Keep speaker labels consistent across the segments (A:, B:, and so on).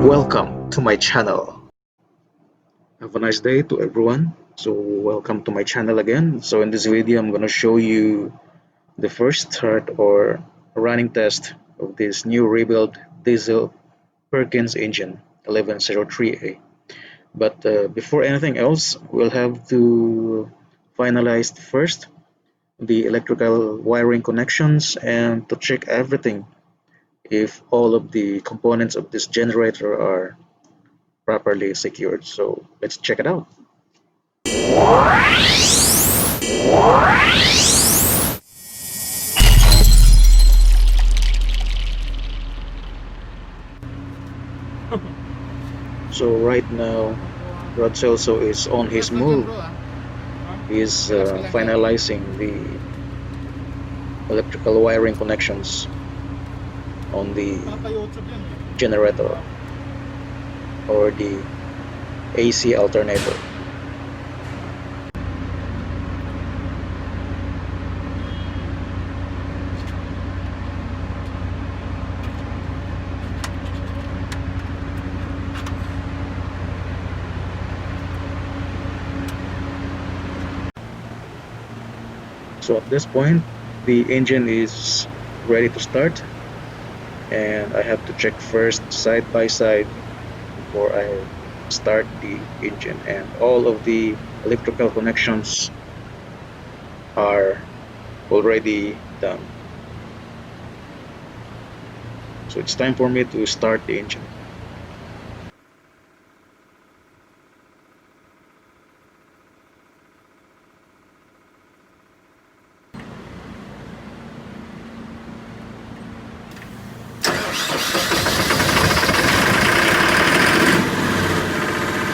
A: Welcome to my channel. Have a nice day to everyone. So welcome to my channel again. So in this video I'm going to show you the first start or running test of this new rebuilt diesel Perkins engine 1103A. But before anything else, we'll have to finalize first the electrical wiring connections and to check everything if all of the components of this generator are properly secured. So let's check it out. So right now Rod Celso is on his move. He's finalizing the electrical wiring connections on the generator or the AC alternator. So at this point the engine is ready to start, and I have to check first side by side before I start the engine, and all of the electrical connections are already done. So it's time for me to start the engine.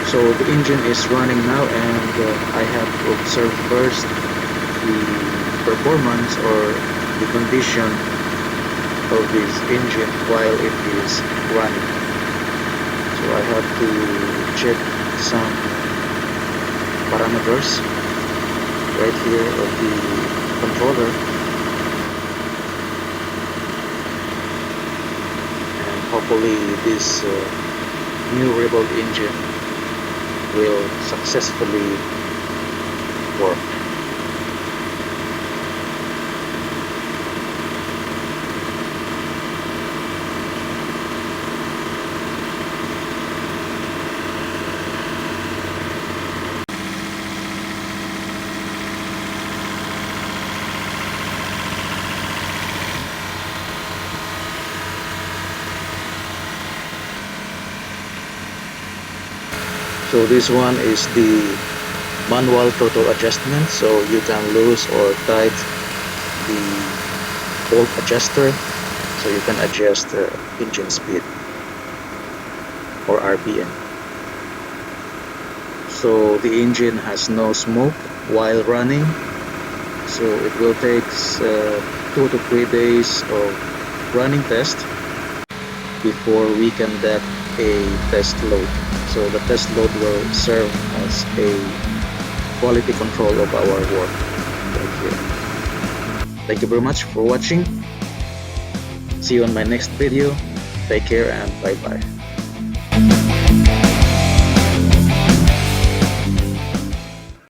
A: So the engine is running now, and I have to observe first the performance or the condition of this engine while it is running. So I have to check some parameters right here of the controller, and hopefully this new rebuilt engine will successfully work. So this one is the manual throttle adjustment, so you can loose or tight the bolt adjuster so you can adjust the engine speed or RPM. So the engine has no smoke while running, so it will take 2 to 3 days of running test before we can get a test load. So the test load will serve as a quality control of our work right here. Thank you very much for watching. See you on my next video. Take care and bye bye.